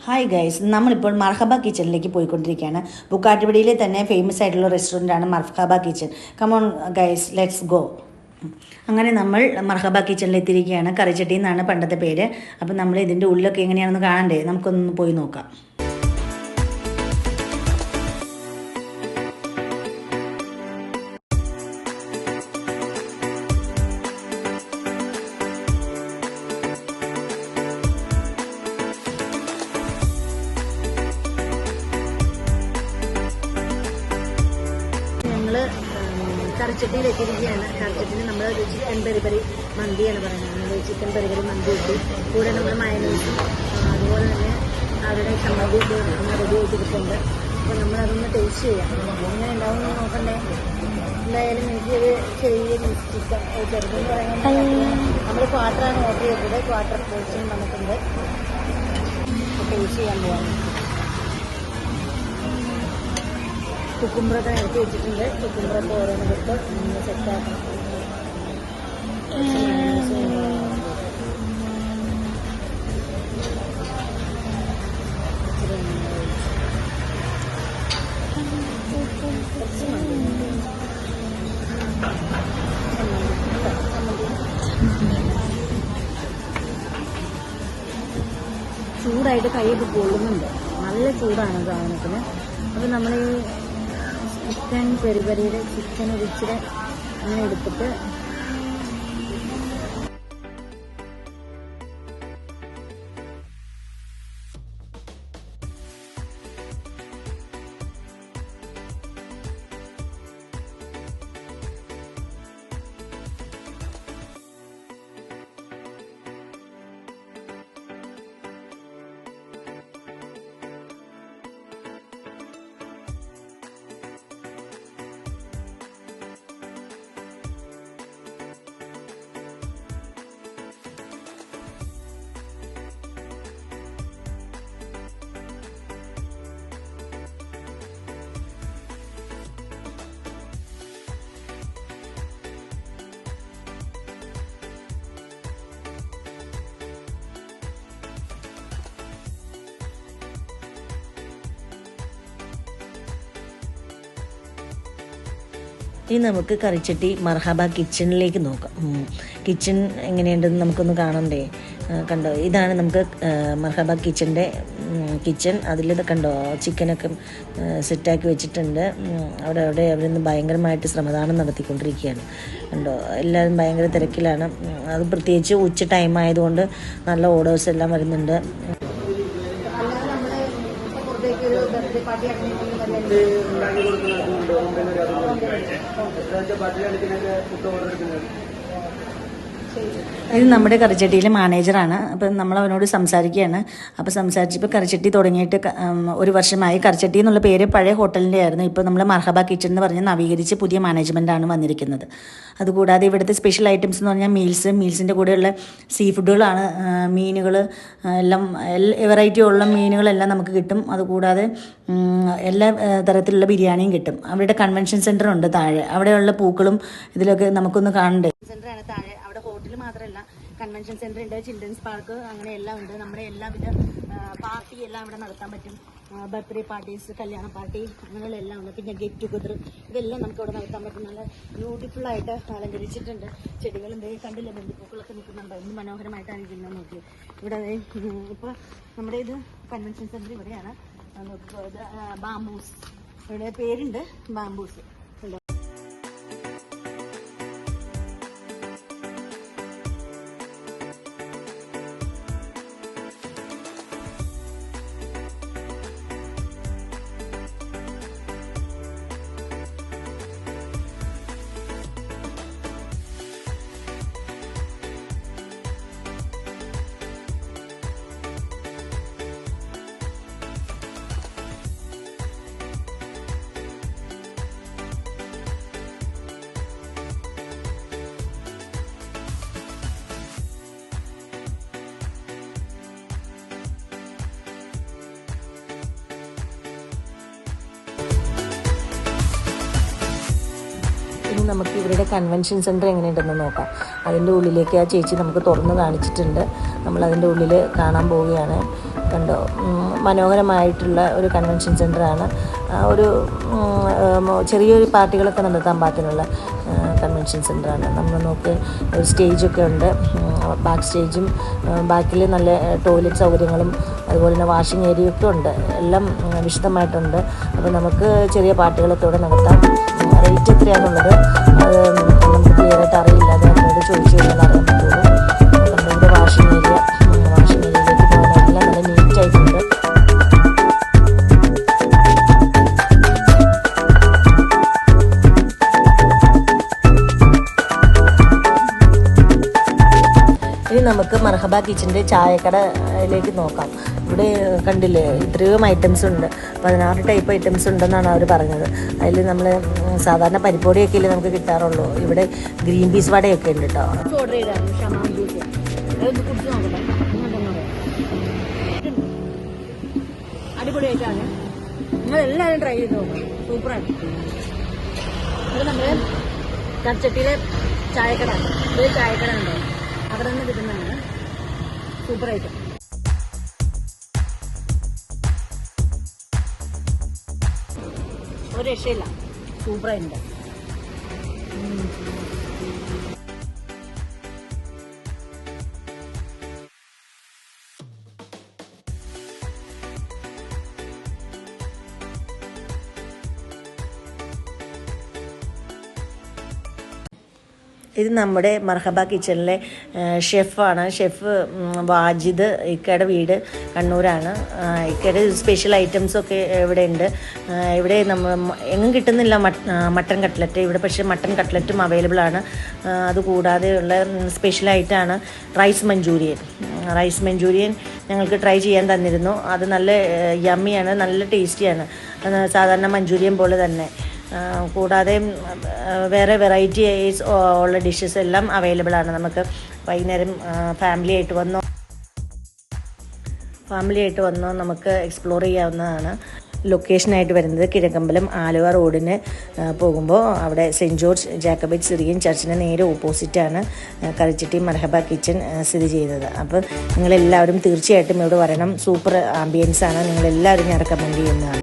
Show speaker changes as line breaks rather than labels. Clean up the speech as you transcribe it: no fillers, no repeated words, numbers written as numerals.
Hi guys, നമ്മളിപ്പോൾ മർഹബ കിച്ചണിലേക്ക് പോയിക്കൊണ്ടിരിക്കുകയാണ്. ബുക്കാട്ടുപടിയിലെ തന്നെ ഫേമസ് ആയിട്ടുള്ള റെസ്റ്റോറൻ്റാണ് മർഹബ kitchen. Come on guys, let's go. അങ്ങനെ നമ്മൾ മർഹബ കിച്ചണിൽ എത്തിയിരിക്കുകയാണ്. കറിച്ചട്ടി എന്നാണ് പണ്ടത്തെ പേര്. അപ്പം നമ്മൾ ഇതിൻ്റെ ഉള്ളിലൊക്കെ എങ്ങനെയാണെന്ന് കാണണ്ടേ, നമുക്കൊന്ന് പോയി നോക്കാം. കറിച്ചട്ടിയിൽ എത്തിയിരിക്കുകയാണ്. കറിച്ചട്ടിയിൽ നമ്മൾ ചിക്കൻ പെരി മന്തിയാണ് പറയുന്നത്. നമ്മൾ ചിക്കൻ പെരി മന്തി ഇട്ടു. കൂടെ നമ്മൾ മയനീസും അതുപോലെ തന്നെ അവരുടെ ചമ്മന്തി നമ്മൾ റെഡി ആയിട്ടിരിക്കുന്നുണ്ട്. അപ്പോൾ നമ്മളതൊന്ന് ടേസ്റ്റ് ചെയ്യാം. എങ്ങനെ ഉണ്ടാവും നോക്കണ്ടേ. എന്തായാലും എനിക്കൊരു ചെറിയ ചിക്കൻ ചെറുതെന്ന് പറയുന്നത് നമ്മൾ ക്വാർട്ടറാണ് ഓർഡർ ചെയ്തത്. ക്വാർട്ടർ പോർഷൻ നമുക്കുണ്ട്. ടേസ്റ്റ് ചെയ്യാൻ പോകാം. കുക്കുമ്പറൊക്കെ നിരത്തി വെച്ചിട്ടുണ്ട്. കുക്കുമ്പറൊക്കെ ഓരോന്നെടുത്ത് സെറ്റാക്കണം. ചൂടായിട്ട് കൈയൊക്കെ പൊള്ളുന്നുണ്ട്. നല്ല ചൂടാണ് സാധനത്തിന്. അപ്പോൾ നമ്മൾ ഈ ചിക്കൻ പെരിയുടെ ചിക്കൻ ഒരിച്ചിരി അങ്ങനെ എടുത്തിട്ട് ഇനി നമുക്ക് കറിച്ചട്ടി മർഹബ കിച്ചണിലേക്ക് നോക്കാം. കിച്ചൺ എങ്ങനെയുണ്ടെന്ന് നമുക്കൊന്ന് കാണണ്ടേ. കണ്ടോ, ഇതാണ് നമുക്ക് മർഹബ കിച്ചൻ്റെ കിച്ചൺ. അതിൽ കണ്ടോ ചിക്കനൊക്കെ സെറ്റാക്കി വെച്ചിട്ടുണ്ട്. അവിടെ നിന്ന് ഭയങ്കരമായിട്ട് ശ്രമദാനം നടത്തിക്കൊണ്ടിരിക്കുകയാണ്. കണ്ടോ, എല്ലാവരും ഭയങ്കര തിരക്കിലാണ്. അത് പ്രത്യേകിച്ച് ഉച്ച ടൈം ആയതുകൊണ്ട് നല്ല ഓർഡേഴ്സ് എല്ലാം വരുന്നുണ്ട്. ഇത് നമ്മുടെ കറിച്ചട്ടിയിലെ മാനേജറാണ്. അപ്പം നമ്മൾ അവനോട് സംസാരിക്കുകയാണ്. അപ്പോൾ സംസാരിച്ചപ്പോൾ കറിച്ചട്ടി തുടങ്ങിയിട്ട് 1 വർഷമായി. കറിച്ചട്ടി എന്നുള്ള പേര് പഴയ ഹോട്ടലിൻ്റെ ആയിരുന്നു. ഇപ്പോൾ നമ്മൾ മർഹബ കിച്ചൺ എന്ന് പറഞ്ഞ് നവീകരിച്ച് പുതിയ മാനേജ്മെൻറ്റാണ് വന്നിരിക്കുന്നത്. അതുകൂടാതെ ഇവിടുത്തെ സ്പെഷ്യൽ ഐറ്റംസ് എന്ന് പറഞ്ഞാൽ മീൽസിൻ്റെ കൂടെയുള്ള സീ ഫുഡുകളാണ്. മീനുകൾ എല്ലാം വെറൈറ്റി ഉള്ള മീനുകളെല്ലാം നമുക്ക് കിട്ടും. അതുകൂടാതെ എല്ലാ തരത്തിലുള്ള ബിരിയാണിയും കിട്ടും. അവരുടെ കൺവെൻഷൻ സെൻ്റർ ഉണ്ട് താഴെ. അവിടെയുള്ള പൂക്കളും ഇതിലൊക്കെ നമുക്കൊന്ന് കാണണ്ടേ. സെൻ്ററാണ് താഴെ. അവിടെ ഹോട്ടൽ മാത്രമല്ല, കൺവെൻഷൻ സെൻ്റർ ഉണ്ട്, ചിൽഡ്രൻസ് പാർക്ക്, അങ്ങനെ എല്ലാം ഉണ്ട്. നമ്മുടെ എല്ലാവിധ പാർട്ടി എല്ലാം ഇവിടെ നടത്താൻ പറ്റും. ബർത്ത്ഡേ പാർട്ടീസ്, കല്യാണ പാർട്ടി, അങ്ങനെയുള്ള എല്ലാം ഉണ്ട്. പിന്നെ ഗെറ്റ് ടുഗദർ, ഇതെല്ലാം നമുക്ക് ഇവിടെ നടത്താൻ പറ്റും. നല്ല ബ്യൂട്ടിഫുള്ളായിട്ട് അലങ്കരിച്ചിട്ടുണ്ട്. ചെടികളും കണ്ടില്ല, ബന്ധുപ്പൂക്കളൊക്കെ നിൽക്കുന്നുണ്ട്. എന്ത് മനോഹരമായിട്ടാണ് ഇരിക്കുന്നത് നോക്കി. ഇവിടെ ഇപ്പോൾ നമ്മുടെ ഇത് കൺവെൻഷൻ സെൻ്റർ ഇവിടെയാണ്. ബാംബൂസ്, ഇവിടെ പേരുണ്ട് ബാംബൂസ്. ഇനി നമുക്ക് ഇവരുടെ കൺവെൻഷൻ സെൻറ്റർ എങ്ങനെയുണ്ടെന്ന് നോക്കാം. അതിൻ്റെ ഉള്ളിലേക്ക് ആ ചേച്ചി നമുക്ക് തുറന്ന് കാണിച്ചിട്ടുണ്ട്. നമ്മളതിൻ്റെ ഉള്ളിൽ കാണാൻ പോവുകയാണ്. കണ്ടോ, മനോഹരമായിട്ടുള്ള ഒരു കൺവെൻഷൻ സെൻ്ററാണ്. ഒരു ചെറിയൊരു പാർട്ടികളൊക്കെ നടത്താൻ പാകത്തിനുള്ള കൺവെൻഷൻ സെൻ്ററാണ്. നമ്മൾ നോക്ക് ഒരു സ്റ്റേജൊക്കെ ഉണ്ട്, ബാക്ക് സ്റ്റേജും ബാക്കിൽ നല്ല ടോയ്ലറ്റ് സൗകര്യങ്ങളും അതുപോലെ തന്നെ വാഷിംഗ് ഏരിയയൊക്കെ ഉണ്ട്. എല്ലാം വിശദമായിട്ടുണ്ട്. അപ്പോൾ നമുക്ക് ചെറിയ പാർട്ടികളൊക്കെ ഇവിടെ നടത്താം. റേറ്റ് എത്രയാണെന്നുള്ളത് അത് നമുക്ക് ക്ലിയറായിട്ട് അറിയില്ല. അത് അവരോട് ചോദിച്ചു കഴിഞ്ഞാൽ അറിയാൻ പറ്റുള്ളൂ. നമ്മുടെ വാഷിംഗ് ഏരിയയിലേക്ക് പോകാനെല്ലാം നല്ല നീറ്റായിട്ടുണ്ട്. ഇനി നമുക്ക് മർഹബ കിച്ചൻ്റെ ചായക്കടയിലേക്ക് നോക്കാം. ഇവിടെ കണ്ടില്ലേ ഇത്രയും ഐറ്റംസ് ഉണ്ട്, 16 ടൈപ്പ് ഐറ്റംസ് ഉണ്ടെന്നാണ് അവർ പറഞ്ഞത്. അതിൽ നമ്മൾ സാധാരണ പരിപ്പൊടിയൊക്കെ ഇല്ലേ നമുക്ക് കിട്ടാറുള്ളൂ. ഇവിടെ ഗ്രീൻ പീസ് വടയൊക്കെ ഉണ്ട് കേട്ടോ.
ഓർഡർ ചെയ്തായിരുന്നു ഷമാം ജ്യൂസ്. അതൊന്ന് കുടിച്ച് നോക്കട്ടെ. അടിപൊളിയായിട്ടാണ്. നിങ്ങളെല്ലാവരും ട്രൈ ചെയ്ത് നോക്കണം, സൂപ്പറാണ്. ഇത് നമ്മൾ കർച്ചട്ടിയിലെ ചായക്കട, ഒരു ചായക്കട ഉണ്ടോ അവിടെ നിന്ന് കിട്ടുന്നതാണ്. സൂപ്പറായിട്ട് ഒരു രക്ഷയില്ല, സൂപ്പറായിട്ടുണ്ട്.
ഇത് നമ്മുടെ മർഹബ കിച്ചണിലെ ഷെഫാണ്. ഷെഫ് വാജിദ്. ഇക്കയുടെ വീട് കണ്ണൂരാണ്. ഇക്കയുടെ സ്പെഷ്യൽ ഐറ്റംസൊക്കെ ഇവിടെ ഉണ്ട്. ഇവിടെ എങ്ങും കിട്ടുന്നില്ല മട്ടൻ കട്ട്ലറ്റ് ഇവിടെ, പക്ഷേ മട്ടൻ കട്ട്ലറ്റും അവൈലബിൾ ആണ്. അതുകൂടാതെയുള്ള സ്പെഷ്യലായിട്ടാണ് റൈസ് മഞ്ചൂരിയൻ ഞങ്ങൾക്ക് ട്രൈ ചെയ്യാൻ തന്നിരുന്നു. അത് നല്ല യമ്മിയാണ്, നല്ല ടേസ്റ്റിയാണ്, സാധാരണ മഞ്ചൂരിയൻ പോലെ തന്നെ. കൂടാതെ വേറെ വെറൈറ്റി ഉള്ള ഡിഷസ് എല്ലാം അവൈലബിൾ ആണ്. നമുക്ക് വൈകുന്നേരം ഫാമിലി ആയിട്ട് വന്നോ നമുക്ക് എക്സ്പ്ലോർ ചെയ്യാവുന്നതാണ്. ലൊക്കേഷനായിട്ട് വരുന്നത് കിഴക്കമ്പലം ആലുവ റോഡിന് പോകുമ്പോൾ അവിടെ സെൻറ്റ് ജോർജ് ജാക്കബൈറ്റ് സിറിയൻ ചർച്ചിന് നേരെ ഓപ്പോസിറ്റാണ് കറിച്ചട്ടി മർഹബ കിച്ചൺ സ്ഥിതി ചെയ്യുന്നത്. അപ്പോൾ നിങ്ങളെല്ലാവരും തീർച്ചയായിട്ടും ഇവിടെ വരണം. സൂപ്പർ ആംബിയൻസാണ്. നിങ്ങളെല്ലാവരും ഞാൻ റെക്കമെൻഡ് ചെയ്യുന്നതാണ്.